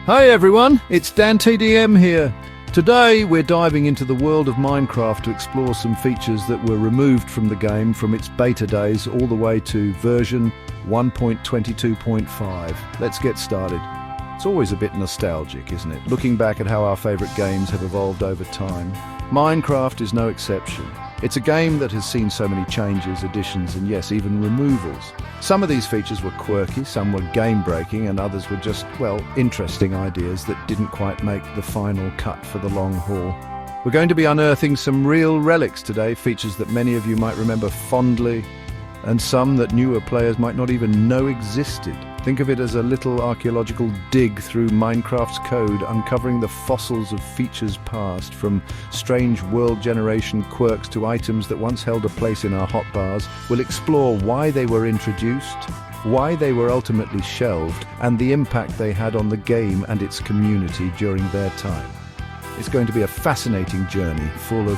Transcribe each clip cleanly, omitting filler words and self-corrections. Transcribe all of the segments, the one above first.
Hi everyone, it's DanTDM here. Today we're diving into the world of Minecraft to explore some features that were removed from the game from its beta days all the way to version 1.22.5. Let's get started. It's always a bit nostalgic, isn't it? Looking back at how our favourite games have evolved over time. Minecraft is no exception. It's a game that has seen so many changes, additions, and yes, even removals. Some of these features were quirky, some were game-breaking, and others were just, well, interesting ideas that didn't quite make the final cut for the long haul. We're going to be unearthing some real relics today, features that many of you might remember fondly, and some that newer players might not even know existed. Think of it as a little archaeological dig through Minecraft's code, uncovering the fossils of features past, from strange world generation quirks to items that once held a place in our hotbars. We'll explore why they were introduced, why they were ultimately shelved, and the impact they had on the game and its community during their time. It's going to be a fascinating journey, full of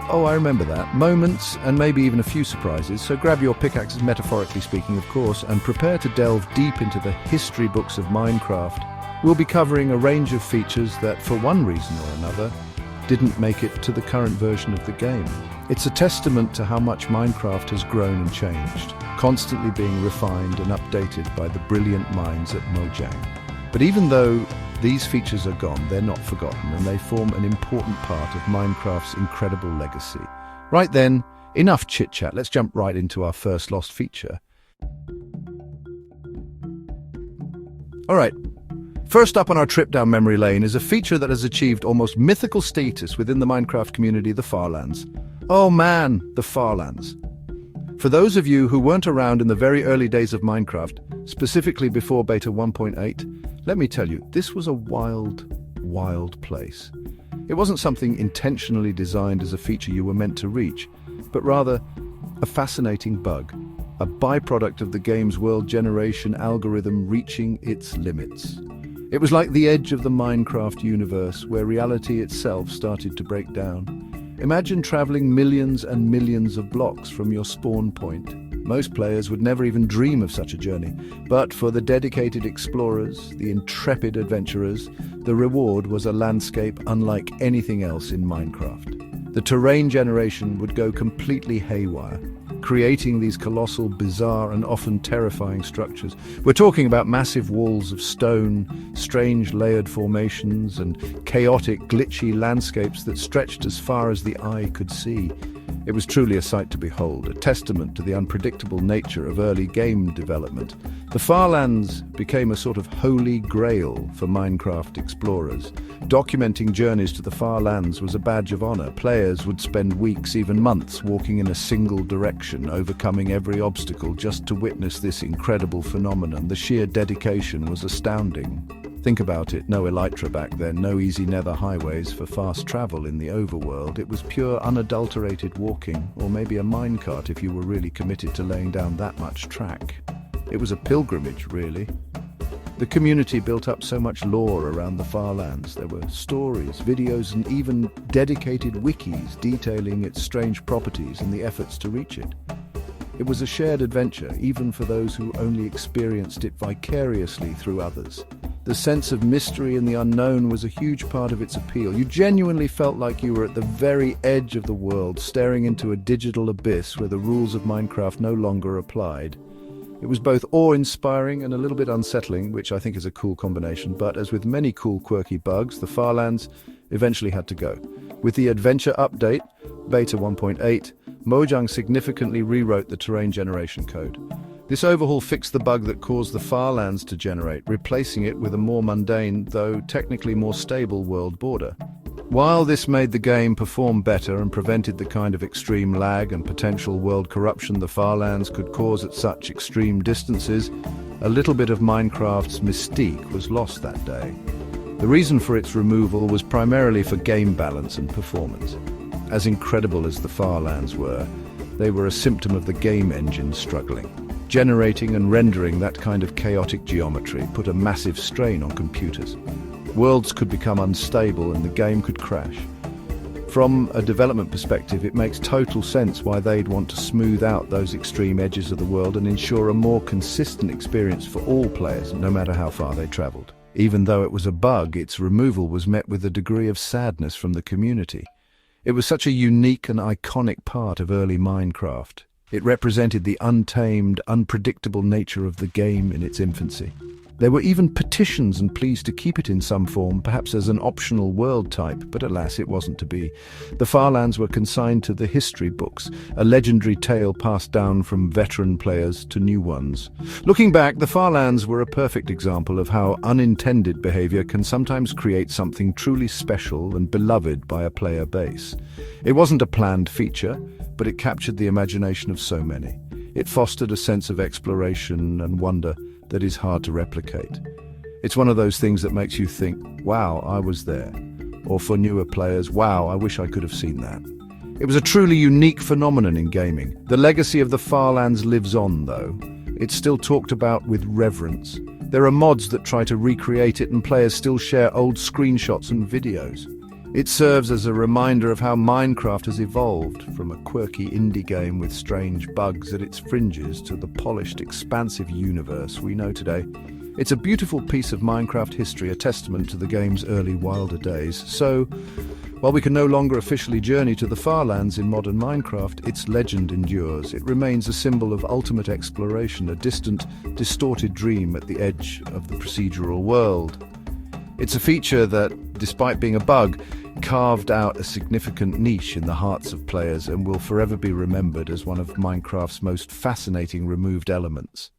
I remember that, moments and maybe even a few surprises, so grab your pickaxes, metaphorically speaking of course, and prepare to delve deep into the history books of Minecraft. We'll be covering a range of features that, for one reason or another, didn't make it to the current version of the game. It's a testament to how much Minecraft has grown and changed, constantly being refined and updated by the brilliant minds at Mojang. But even though these features are gone, they're not forgotten, and they form an important part of Minecraft's incredible legacy. Right then, enough chit-chat, let's jump right into our first lost feature. Alright, first up on our trip down memory lane is a feature that has achieved almost mythical status within the Minecraft community, the Farlands. Oh man, the Farlands. For those of you who weren't around in the very early days of Minecraft, specifically before beta 1.8, let me tell you, this was a wild, wild place. It wasn't something intentionally designed as a feature you were meant to reach, but rather a fascinating bug, a byproduct of the game's world generation algorithm reaching its limits. It was like the edge of the Minecraft universe where reality itself started to break down. Imagine traveling millions and millions of blocks from your spawn point. Most players would never even dream of such a journey, but for the dedicated explorers, the intrepid adventurers, the reward was a landscape unlike anything else in Minecraft. The terrain generation would go completely haywire, creating these colossal, bizarre, and often terrifying structures. We're talking about massive walls of stone, strange layered formations, and chaotic, glitchy landscapes that stretched as far as the eye could see. It was truly a sight to behold, a testament to the unpredictable nature of early game development. The Farlands became a sort of holy grail for Minecraft explorers. Documenting journeys to the Farlands was a badge of honor. Players would spend weeks, even months, walking in a single direction, overcoming every obstacle just to witness this incredible phenomenon. The sheer dedication was astounding. Think about it, no elytra back then, no easy nether highways for fast travel in the overworld. It was pure, unadulterated walking, or maybe a minecart if you were really committed to laying down that much track. It was a pilgrimage, really. The community built up so much lore around the Farlands. There were stories, videos, and even dedicated wikis detailing its strange properties and the efforts to reach it. It was a shared adventure, even for those who only experienced it vicariously through others. The sense of mystery and the unknown was a huge part of its appeal. You genuinely felt like you were at the very edge of the world, staring into a digital abyss where the rules of Minecraft no longer applied. It was both awe-inspiring and a little bit unsettling, which I think is a cool combination, but as with many cool, quirky bugs, the Farlands eventually had to go. With the Adventure Update, Beta 1.8, Mojang significantly rewrote the terrain generation code. This overhaul fixed the bug that caused the Farlands to generate, replacing it with a more mundane, though technically more stable world border. While this made the game perform better and prevented the kind of extreme lag and potential world corruption the Farlands could cause at such extreme distances, a little bit of Minecraft's mystique was lost that day. The reason for its removal was primarily for game balance and performance. As incredible as the Farlands were, they were a symptom of the game engine struggling. Generating and rendering that kind of chaotic geometry put a massive strain on computers. Worlds could become unstable and the game could crash. From a development perspective, it makes total sense why they'd want to smooth out those extreme edges of the world and ensure a more consistent experience for all players, no matter how far they traveled. Even though it was a bug, its removal was met with a degree of sadness from the community. It was such a unique and iconic part of early Minecraft. It represented the untamed, unpredictable nature of the game in its infancy. There were even petitions and pleas to keep it in some form, perhaps as an optional world type, but alas, it wasn't to be. The Farlands were consigned to the history books, a legendary tale passed down from veteran players to new ones. Looking back, the Farlands were a perfect example of how unintended behavior can sometimes create something truly special and beloved by a player base. It wasn't a planned feature, but it captured the imagination of so many. It fostered a sense of exploration and wonder that is hard to replicate. It's one of those things that makes you think, wow, I was there. Or for newer players, wow, I wish I could have seen that. It was a truly unique phenomenon in gaming. The legacy of the Farlands lives on, though. It's still talked about with reverence. There are mods that try to recreate it, and players still share old screenshots and videos. It serves as a reminder of how Minecraft has evolved, from a quirky indie game with strange bugs at its fringes to the polished, expansive universe we know today. It's a beautiful piece of Minecraft history, a testament to the game's early, wilder days. So, while we can no longer officially journey to the Farlands in modern Minecraft, its legend endures. It remains a symbol of ultimate exploration, a distant, distorted dream at the edge of the procedural world. It's a feature that, despite being a bug, carved out a significant niche in the hearts of players and will forever be remembered as one of Minecraft's most fascinating removed elements.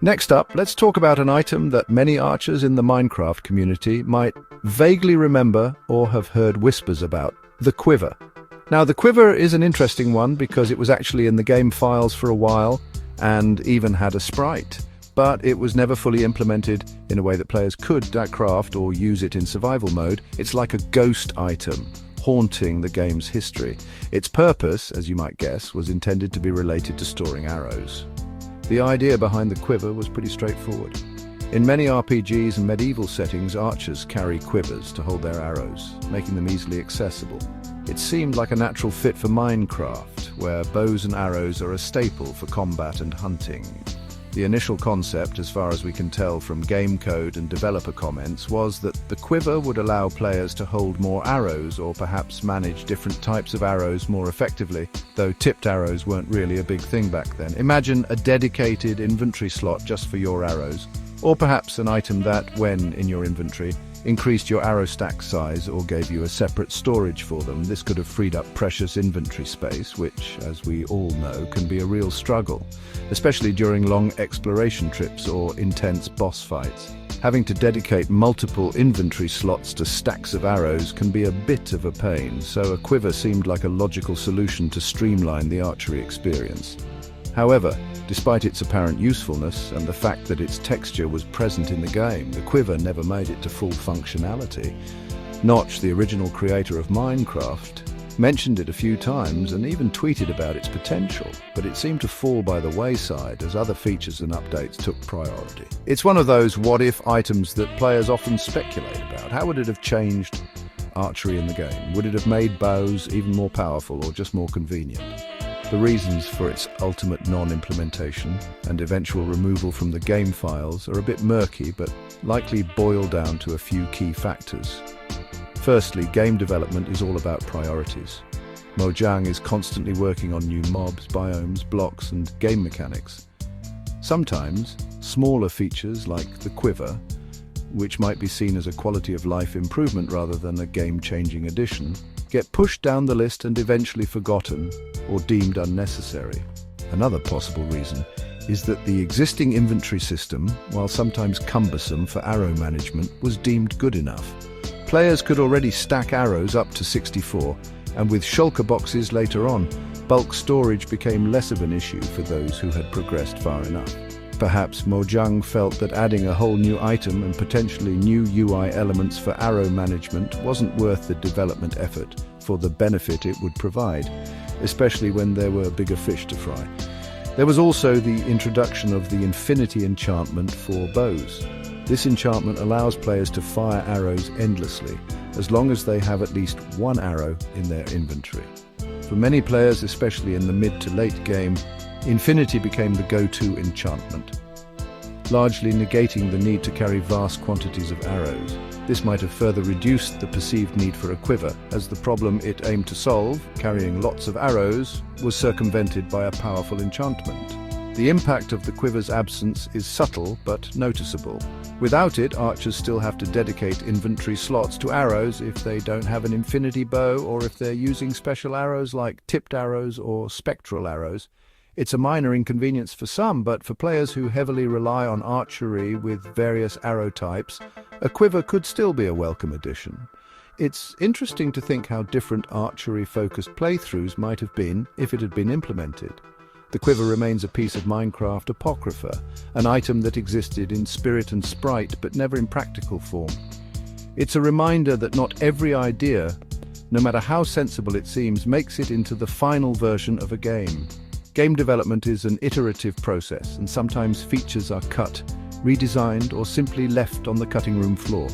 Next up, let's talk about an item that many archers in the Minecraft community might vaguely remember or have heard whispers about: the quiver. Now, the quiver is an interesting one because it was actually in the game files for a while and even had a sprite, but it was never fully implemented in a way that players could craft or use it in survival mode. It's like a ghost item, haunting the game's history. Its purpose, as you might guess, was intended to be related to storing arrows. The idea behind the quiver was pretty straightforward. In many RPGs and medieval settings, archers carry quivers to hold their arrows, making them easily accessible. It seemed like a natural fit for Minecraft, where bows and arrows are a staple for combat and hunting. The initial concept, as far as we can tell from game code and developer comments, was that the quiver would allow players to hold more arrows or perhaps manage different types of arrows more effectively, though tipped arrows weren't really a big thing back then. Imagine a dedicated inventory slot just for your arrows, or perhaps an item that, when in your inventory, increased your arrow stack size or gave you a separate storage for them. This could have freed up precious inventory space, which, as we all know, can be a real struggle, especially during long exploration trips or intense boss fights. Having to dedicate multiple inventory slots to stacks of arrows can be a bit of a pain, so a quiver seemed like a logical solution to streamline the archery experience. However, despite its apparent usefulness and the fact that its texture was present in the game, the quiver never made it to full functionality. Notch, the original creator of Minecraft, mentioned it a few times and even tweeted about its potential, but it seemed to fall by the wayside as other features and updates took priority. It's one of those what-if items that players often speculate about. How would it have changed archery in the game? Would it have made bows even more powerful or just more convenient? The reasons for its ultimate non-implementation and eventual removal from the game files are a bit murky, but likely boil down to a few key factors. Firstly, game development is all about priorities. Mojang is constantly working on new mobs, biomes, blocks, and game mechanics. Sometimes, smaller features like the quiver, which might be seen as a quality-of-life improvement rather than a game-changing addition, get pushed down the list and eventually forgotten or deemed unnecessary. Another possible reason is that the existing inventory system, while sometimes cumbersome for arrow management, was deemed good enough. Players could already stack arrows up to 64, and with shulker boxes later on, bulk storage became less of an issue for those who had progressed far enough. Perhaps Mojang felt that adding a whole new item and potentially new UI elements for arrow management wasn't worth the development effort for the benefit it would provide, especially when there were bigger fish to fry. There was also the introduction of the Infinity enchantment for bows. This enchantment allows players to fire arrows endlessly, as long as they have at least one arrow in their inventory. For many players, especially in the mid to late game, Infinity became the go-to enchantment. largely negating the need to carry vast quantities of arrows. This might have further reduced the perceived need for a quiver, as the problem it aimed to solve, carrying lots of arrows, was circumvented by a powerful enchantment. The impact of the quiver's absence is subtle but noticeable. Without it, archers still have to dedicate inventory slots to arrows if they don't have an infinity bow or if they're using special arrows like tipped arrows or spectral arrows. It's a minor inconvenience for some, but for players who heavily rely on archery with various arrow types, a quiver could still be a welcome addition. It's interesting to think how different archery-focused playthroughs might have been if it had been implemented. The quiver remains a piece of Minecraft apocrypha, an item that existed in spirit and sprite but never in practical form. It's a reminder that not every idea, no matter how sensible it seems, makes it into the final version of a game. Game development is an iterative process, and sometimes features are cut, redesigned, or simply left on the cutting room floor.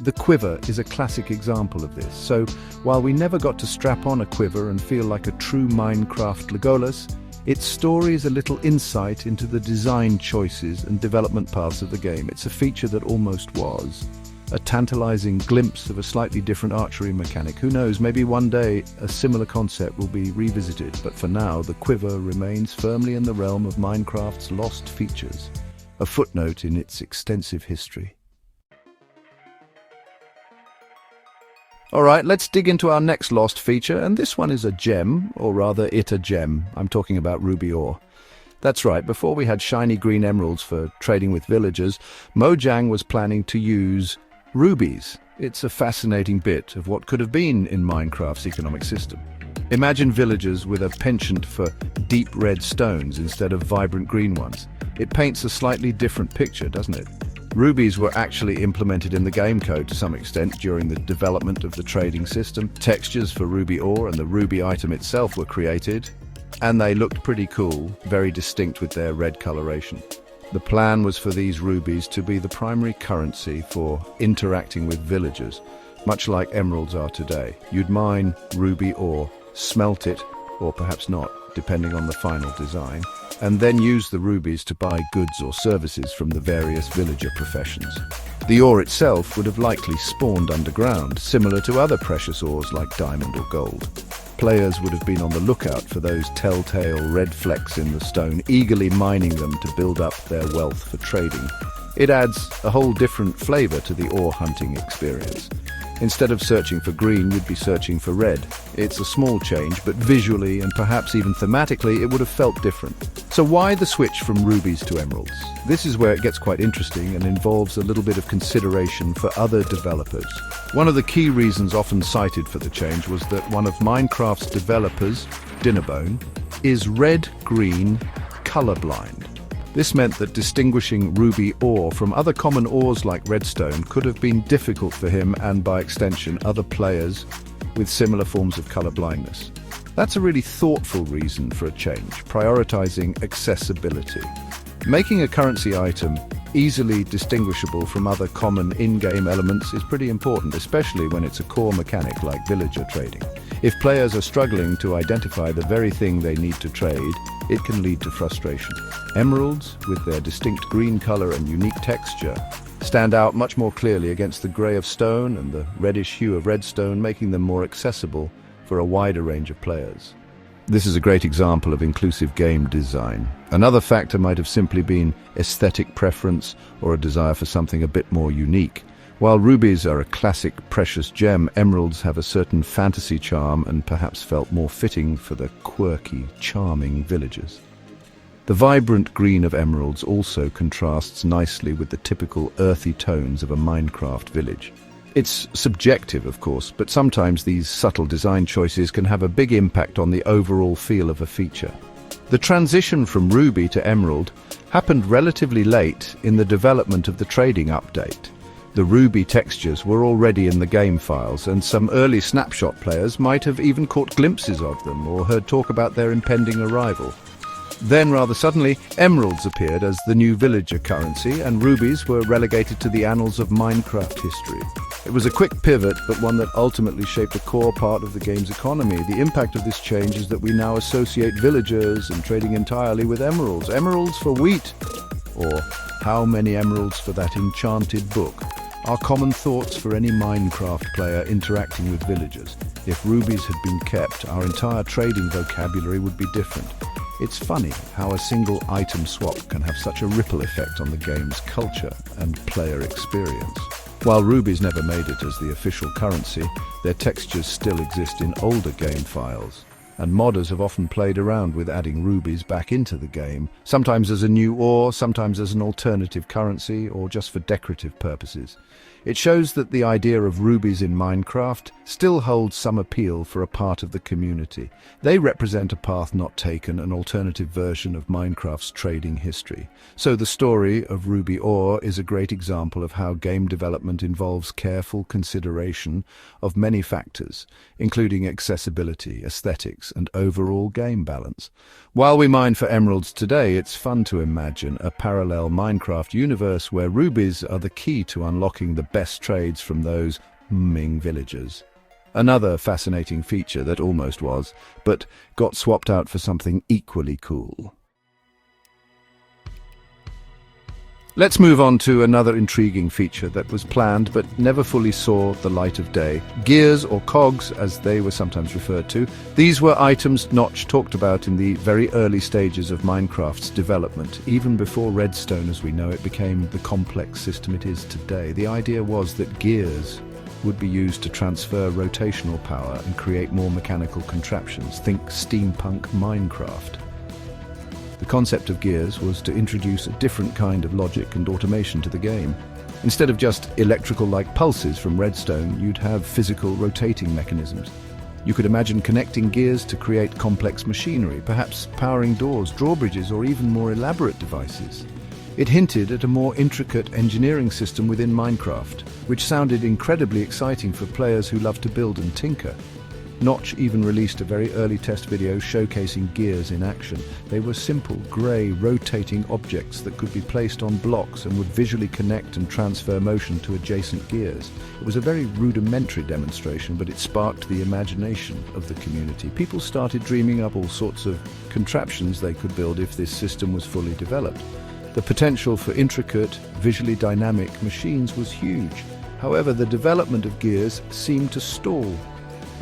The quiver is a classic example of this, so while we never got to strap on a quiver and feel like a true Minecraft Legolas, its story is a little insight into the design choices and development paths of the game. It's a feature that almost was. A tantalizing glimpse of a slightly different archery mechanic. Who knows, maybe one day a similar concept will be revisited, but for now the quiver remains firmly in the realm of Minecraft's lost features, a footnote in its extensive history. Alright, let's dig into our next lost feature, and this one is a gem, or rather a gem. I'm talking about ruby ore. That's right, before we had shiny green emeralds for trading with villagers, Mojang was planning to use rubies. It's a fascinating bit of what could have been in Minecraft's economic system. Imagine villagers with a penchant for deep red stones instead of vibrant green ones. It paints a slightly different picture, doesn't it? Rubies were actually implemented in the game code to some extent during the development of the trading system. Textures for ruby ore and the ruby item itself were created, and they looked pretty cool, very distinct with their red coloration. The plan was for these rubies to be the primary currency for interacting with villagers, much like emeralds are today. You'd mine ruby ore, smelt it, or perhaps not, depending on the final design, and then use the rubies to buy goods or services from the various villager professions. The ore itself would have likely spawned underground, similar to other precious ores like diamond or gold. Players would have been on the lookout for those telltale red flecks in the stone, eagerly mining them to build up their wealth for trading. It adds a whole different flavor to the ore hunting experience. Instead of searching for green, you'd be searching for red. It's a small change, but visually and perhaps even thematically, it would have felt different. So why the switch from rubies to emeralds? This is where it gets quite interesting and involves a little bit of consideration for other developers. One of the key reasons often cited for the change was that one of Minecraft's developers, Dinnerbone, is red-green colorblind. This meant that distinguishing ruby ore from other common ores like redstone could have been difficult for him and, by extension, other players with similar forms of color blindness. That's a really thoughtful reason for a change, prioritizing accessibility. Making a currency item easily distinguishable from other common in-game elements is pretty important, especially when it's a core mechanic like villager trading. If players are struggling to identify the very thing they need to trade, it can lead to frustration. Emeralds, with their distinct green color and unique texture, stand out much more clearly against the gray of stone and the reddish hue of redstone, making them more accessible for a wider range of players. This is a great example of inclusive game design. Another factor might have simply been aesthetic preference or a desire for something a bit more unique. While rubies are a classic precious gem, emeralds have a certain fantasy charm and perhaps felt more fitting for the quirky, charming villagers. The vibrant green of emeralds also contrasts nicely with the typical earthy tones of a Minecraft village. It's subjective, of course, but sometimes these subtle design choices can have a big impact on the overall feel of a feature. The transition from ruby to emerald happened relatively late in the development of the trading update. The ruby textures were already in the game files, and some early snapshot players might have even caught glimpses of them or heard talk about their impending arrival. Then, rather suddenly, emeralds appeared as the new villager currency, and rubies were relegated to the annals of Minecraft history. It was a quick pivot, but one that ultimately shaped a core part of the game's economy. The impact of this change is that we now associate villagers and trading entirely with emeralds. Emeralds for wheat, or how many emeralds for that enchanted book are common thoughts for any Minecraft player interacting with villagers. If rubies had been kept, our entire trading vocabulary would be different. It's funny how a single item swap can have such a ripple effect on the game's culture and player experience. While rubies never made it as the official currency, their textures still exist in older game files. And modders have often played around with adding rubies back into the game, sometimes as a new ore, sometimes as an alternative currency, or just for decorative purposes. It shows that the idea of rubies in Minecraft still holds some appeal for a part of the community. They represent a path not taken, an alternative version of Minecraft's trading history. So the story of Ruby Ore is a great example of how game development involves careful consideration of many factors, including accessibility, aesthetics, and overall game balance. While we mine for emeralds today, it's fun to imagine a parallel Minecraft universe where rubies are the key to unlocking the best trades from those Ming villagers. Another fascinating feature that almost was, but got swapped out for something equally cool. Let's move on to another intriguing feature that was planned but never fully saw the light of day. Gears, or cogs as they were sometimes referred to. These were items Notch talked about in the very early stages of Minecraft's development, even before Redstone as we know it became the complex system it is today. The idea was that gears would be used to transfer rotational power and create more mechanical contraptions. Think steampunk Minecraft. The concept of gears was to introduce a different kind of logic and automation to the game. Instead of just electrical-like pulses from Redstone, you'd have physical rotating mechanisms. You could imagine connecting gears to create complex machinery, perhaps powering doors, drawbridges, or even more elaborate devices. It hinted at a more intricate engineering system within Minecraft, which sounded incredibly exciting for players who love to build and tinker. Notch even released a very early test video showcasing gears in action. They were simple, grey, rotating objects that could be placed on blocks and would visually connect and transfer motion to adjacent gears. It was a very rudimentary demonstration, but it sparked the imagination of the community. People started dreaming up all sorts of contraptions they could build if this system was fully developed. The potential for intricate, visually dynamic machines was huge. However, the development of gears seemed to stall.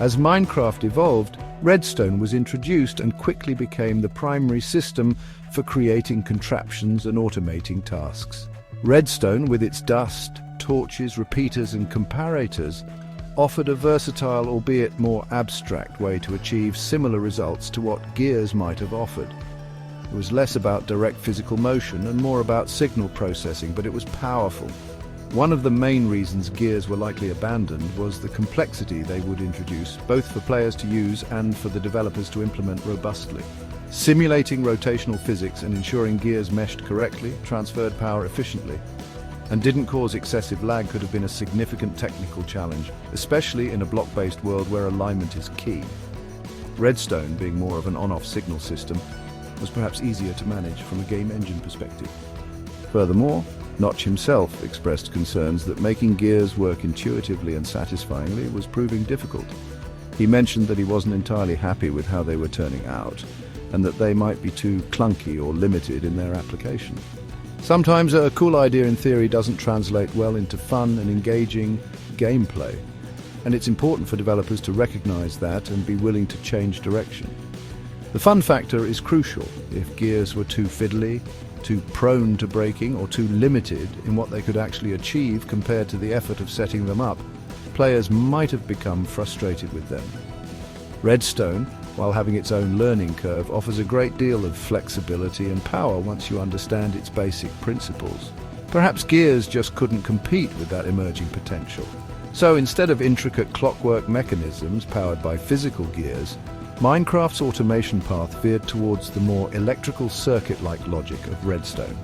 As Minecraft evolved, Redstone was introduced and quickly became the primary system for creating contraptions and automating tasks. Redstone, with its dust, torches, repeaters and comparators, offered a versatile, albeit more abstract, way to achieve similar results to what gears might have offered. It was less about direct physical motion and more about signal processing, but it was powerful. One of the main reasons gears were likely abandoned was the complexity they would introduce, both for players to use and for the developers to implement robustly. Simulating rotational physics and ensuring gears meshed correctly, transferred power efficiently, and didn't cause excessive lag could have been a significant technical challenge, especially in a block-based world where alignment is key. Redstone, being more of an on-off signal system, was perhaps easier to manage from a game engine perspective. Furthermore, Notch himself expressed concerns that making gears work intuitively and satisfyingly was proving difficult. He mentioned that he wasn't entirely happy with how they were turning out, and that they might be too clunky or limited in their application. Sometimes a cool idea in theory doesn't translate well into fun and engaging gameplay, and it's important for developers to recognize that and be willing to change direction. The fun factor is crucial. If gears were too fiddly, too prone to breaking, or too limited in what they could actually achieve compared to the effort of setting them up, players might have become frustrated with them. Redstone, while having its own learning curve, offers a great deal of flexibility and power once you understand its basic principles. Perhaps gears just couldn't compete with that emerging potential. So instead of intricate clockwork mechanisms powered by physical gears, Minecraft's automation path veered towards the more electrical circuit-like logic of Redstone.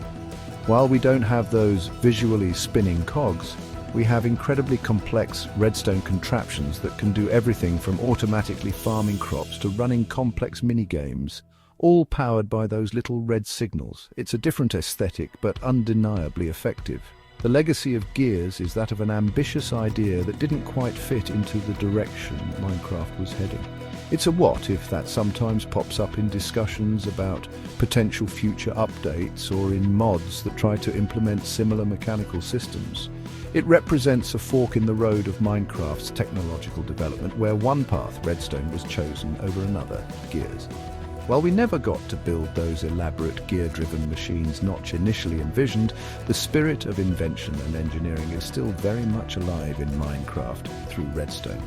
While we don't have those visually spinning cogs, we have incredibly complex Redstone contraptions that can do everything from automatically farming crops to running complex mini-games, all powered by those little red signals. It's a different aesthetic, but undeniably effective. The legacy of Gears is that of an ambitious idea that didn't quite fit into the direction Minecraft was heading. It's a what if that sometimes pops up in discussions about potential future updates or in mods that try to implement similar mechanical systems. It represents a fork in the road of Minecraft's technological development, where one path, Redstone, was chosen over another, Gears. While we never got to build those elaborate gear-driven machines Notch initially envisioned, the spirit of invention and engineering is still very much alive in Minecraft through Redstone.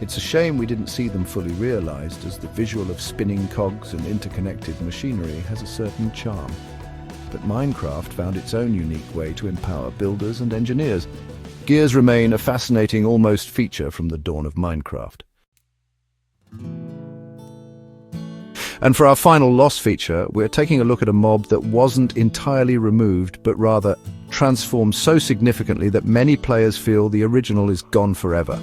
It's a shame we didn't see them fully realized, as the visual of spinning cogs and interconnected machinery has a certain charm. But Minecraft found its own unique way to empower builders and engineers. Gears remain a fascinating almost feature from the dawn of Minecraft. And for our final loss feature, we're taking a look at a mob that wasn't entirely removed, but rather transformed so significantly that many players feel the original is gone forever.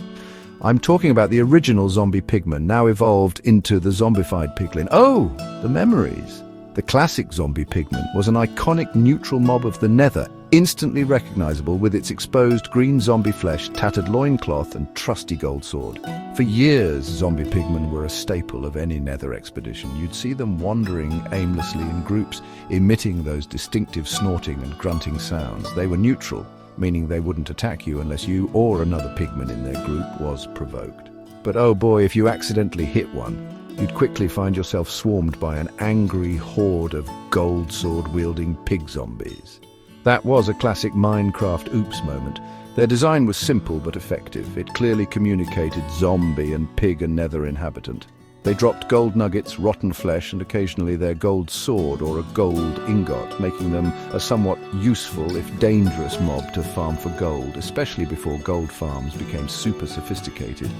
I'm talking about the original zombie pigman, now evolved into the zombified piglin. Oh, the memories! The classic zombie pigman was an iconic neutral mob of the Nether, instantly recognizable with its exposed green zombie flesh, tattered loincloth and trusty gold sword. For years, zombie pigmen were a staple of any Nether expedition. You'd see them wandering aimlessly in groups, emitting those distinctive snorting and grunting sounds. They were neutral, meaning they wouldn't attack you unless you or another pigman in their group was provoked. But oh boy, if you accidentally hit one, you'd quickly find yourself swarmed by an angry horde of gold sword-wielding pig zombies. That was a classic Minecraft oops moment. Their design was simple but effective. It clearly communicated zombie and pig and Nether inhabitant. They dropped gold nuggets, rotten flesh, and occasionally their gold sword or a gold ingot, making them a somewhat useful, if dangerous, mob to farm for gold, especially before gold farms became super sophisticated.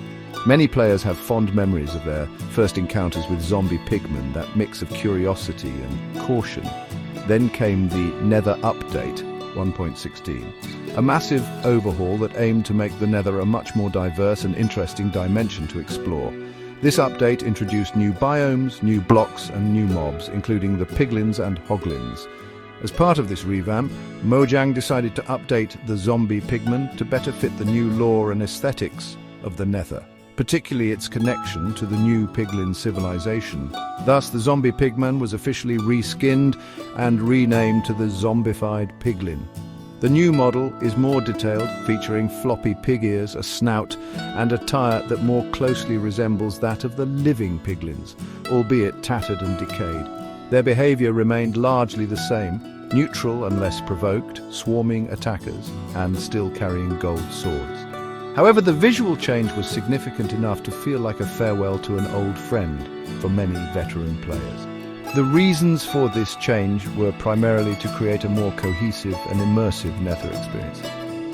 Many players have fond memories of their first encounters with zombie pigmen, that mix of curiosity and caution. Then came the Nether Update 1.16, a massive overhaul that aimed to make the Nether a much more diverse and interesting dimension to explore. This update introduced new biomes, new blocks and new mobs, including the piglins and hoglins. As part of this revamp, Mojang decided to update the zombie pigman to better fit the new lore and aesthetics of the Nether, particularly its connection to the new piglin civilization. Thus, the zombie pigman was officially reskinned and renamed to the zombified piglin. The new model is more detailed, featuring floppy pig ears, a snout, and attire that more closely resembles that of the living piglins, albeit tattered and decayed. Their behavior remained largely the same, neutral unless provoked, swarming attackers, and still carrying gold swords. However, the visual change was significant enough to feel like a farewell to an old friend for many veteran players. The reasons for this change were primarily to create a more cohesive and immersive Nether experience.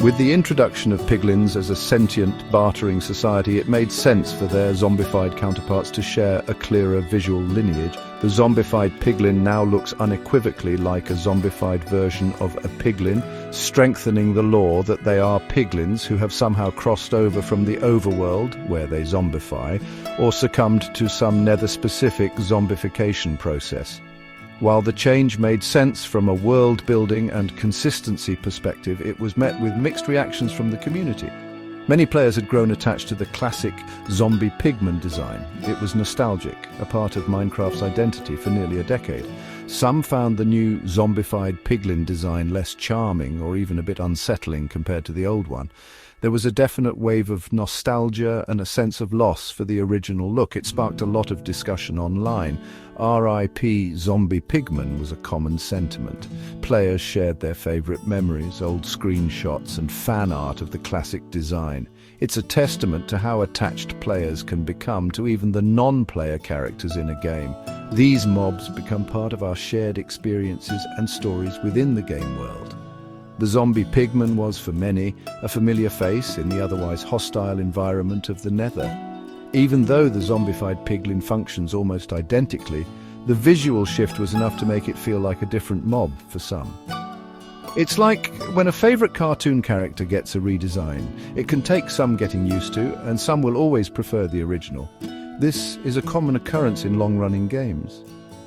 With the introduction of piglins as a sentient, bartering society, it made sense for their zombified counterparts to share a clearer visual lineage. The zombified piglin now looks unequivocally like a zombified version of a piglin, strengthening the lore that they are piglins who have somehow crossed over from the overworld, where they zombify, or succumbed to some Nether-specific zombification process. While the change made sense from a world-building and consistency perspective, it was met with mixed reactions from the community. Many players had grown attached to the classic zombie pigman design. It was nostalgic, a part of Minecraft's identity for nearly a decade. Some found the new zombified piglin design less charming or even a bit unsettling compared to the old one. There was a definite wave of nostalgia and a sense of loss for the original look. It sparked a lot of discussion online. R.I.P. Zombie Pigman was a common sentiment. Players shared their favorite memories, old screenshots and fan art of the classic design. It's a testament to how attached players can become to even the non-player characters in a game. These mobs become part of our shared experiences and stories within the game world. The zombie pigman was, for many, a familiar face in the otherwise hostile environment of the Nether. Even though the zombified piglin functions almost identically, the visual shift was enough to make it feel like a different mob for some. It's like when a favorite cartoon character gets a redesign. It can take some getting used to, and some will always prefer the original. This is a common occurrence in long-running games.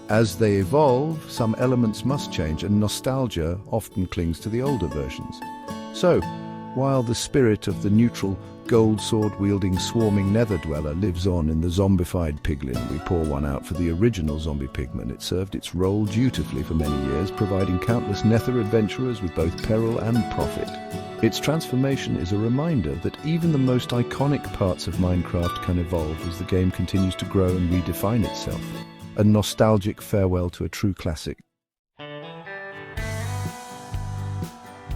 As they evolve, some elements must change, and nostalgia often clings to the older versions. So, while the spirit of the neutral, gold sword-wielding, swarming nether dweller lives on in the zombified piglin. We pour one out for the original zombie pigman. It served its role dutifully for many years, providing countless nether adventurers with both peril and profit. Its transformation is a reminder that even the most iconic parts of Minecraft can evolve as the game continues to grow and redefine itself. A nostalgic farewell to a true classic.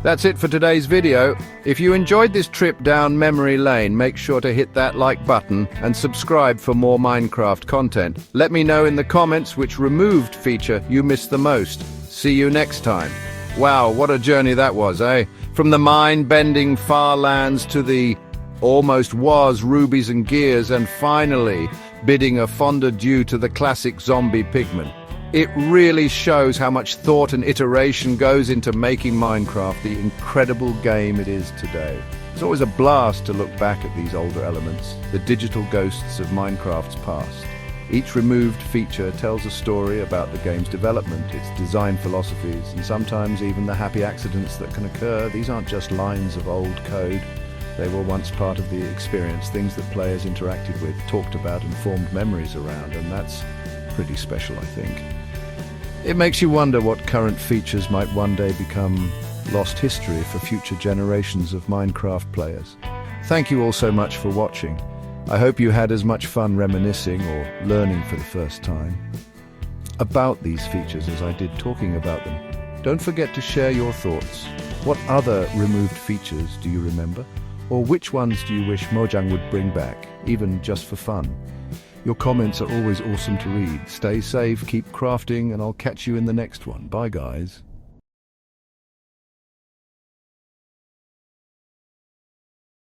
That's it for today's video. If you enjoyed this trip down memory lane, make sure to hit that like button and subscribe for more Minecraft content. Let me know in the comments which removed feature you missed the most. See you next time. Wow, what a journey that was, eh? From the mind-bending far lands to the almost was rubies and gears, and finally bidding a fond adieu to the classic zombie pigman. It really shows how much thought and iteration goes into making Minecraft the incredible game it is today. It's always a blast to look back at these older elements, the digital ghosts of Minecraft's past. Each removed feature tells a story about the game's development, its design philosophies, and sometimes even the happy accidents that can occur. These aren't just lines of old code. They were once part of the experience, things that players interacted with, talked about, and formed memories around, and that's pretty special, I think. It makes you wonder what current features might one day become lost history for future generations of Minecraft players. Thank you all so much for watching. I hope you had as much fun reminiscing or learning for the first time about these features as I did talking about them. Don't forget to share your thoughts. What other removed features do you remember? Or which ones do you wish Mojang would bring back, even just for fun? Your comments are always awesome to read. Stay safe, keep crafting, and I'll catch you in the next one. Bye, guys.